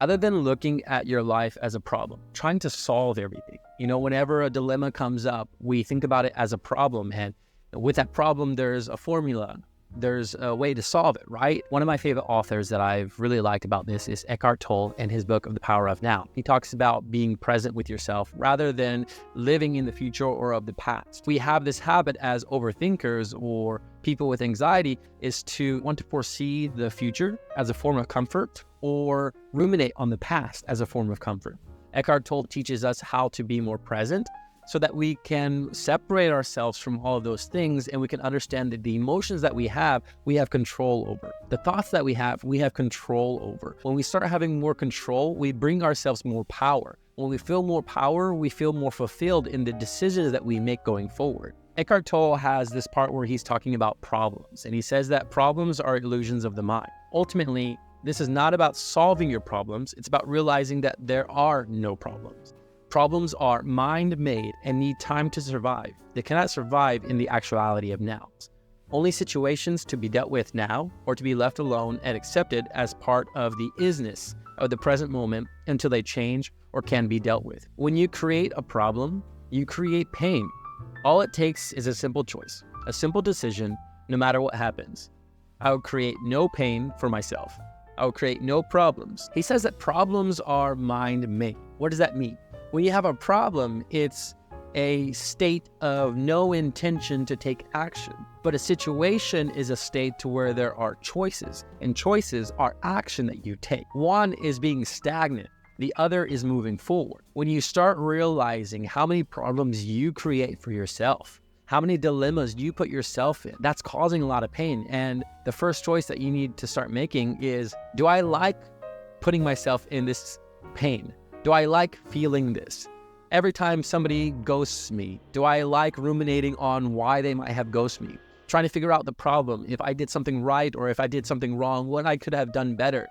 Other than looking at your life as a problem, trying to solve everything. Whenever a dilemma comes up, we think about it as a problem. And with that problem, there's a formula. There's a way to solve it, right? One of my favorite authors that I've really liked about this is Eckhart Tolle and his book of The Power of Now. He talks about being present with yourself rather than living in the future or of the past. We have this habit as overthinkers or people with anxiety is to want to foresee the future as a form of comfort or ruminate on the past as a form of comfort. Eckhart Tolle teaches us how to be more present so that we can separate ourselves from all of those things and we can understand that the emotions that we have control over. The thoughts that we have control over. When we start having more control, we bring ourselves more power. When we feel more power, we feel more fulfilled in the decisions that we make going forward. Eckhart Tolle has this part where he's talking about problems, and he says that problems are illusions of the mind. Ultimately, this is not about solving your problems, it's about realizing that there are no problems. Problems are mind-made and need time to survive. They cannot survive in the actuality of now. Only situations to be dealt with now or to be left alone and accepted as part of the isness of the present moment until they change or can be dealt with. When you create a problem, you create pain. All it takes is a simple choice, a simple decision, no matter what happens. I will create no pain for myself. I will create no problems. He says that problems are mind-made. What does that mean? When you have a problem, it's a state of no intention to take action. But a situation is a state to where there are choices, and choices are action that you take. One is being stagnant. The other is moving forward. When you start realizing how many problems you create for yourself, how many dilemmas you put yourself in, that's causing a lot of pain. And the first choice that you need to start making is, do I like putting myself in this pain? Do I like feeling this? Every time somebody ghosts me, do I like ruminating on why they might have ghosted me? Trying to figure out the problem, if I did something right or if I did something wrong, what I could have done better.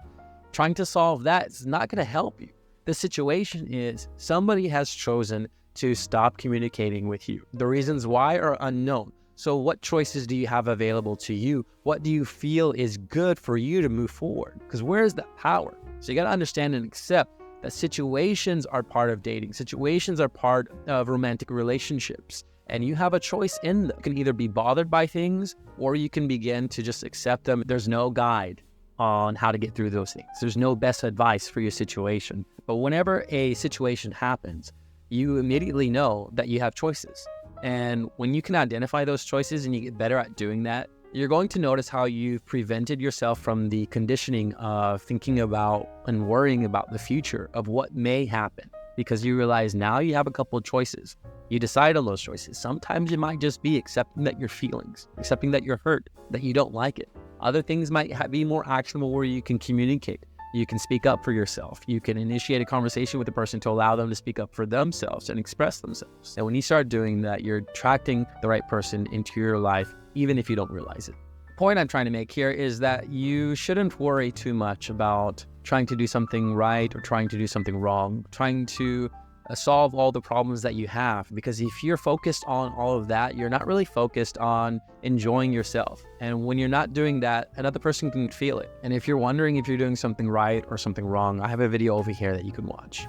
Trying to solve that is not going to help you. The situation is somebody has chosen to stop communicating with you. The reasons why are unknown. So what choices do you have available to you? What do you feel is good for you to move forward? Because where is that power? So you got to understand and accept that situations are part of dating. Situations are part of romantic relationships. And you have a choice in them. You can either be bothered by things or you can begin to just accept them. There's no guide on how to get through those things. There's no best advice for your situation. But whenever a situation happens, you immediately know that you have choices. And when you can identify those choices and you get better at doing that, you're going to notice how you've prevented yourself from the conditioning of thinking about and worrying about the future of what may happen, because you realize now you have a couple of choices. You decide on those choices. Sometimes it might just be accepting that your feelings, accepting that you're hurt, that you don't like it. Other things might be more actionable where you can communicate. You can speak up for yourself. You can initiate a conversation with the person to allow them to speak up for themselves and express themselves. And when you start doing that, you're attracting the right person into your life, even if you don't realize it. The point I'm trying to make here is that you shouldn't worry too much about trying to do something right or trying to do something wrong, trying to solve all the problems that you have. Because if you're focused on all of that, you're not really focused on enjoying yourself. And when you're not doing that, another person can feel it. And if you're wondering if you're doing something right or something wrong, I have a video over here that you can watch.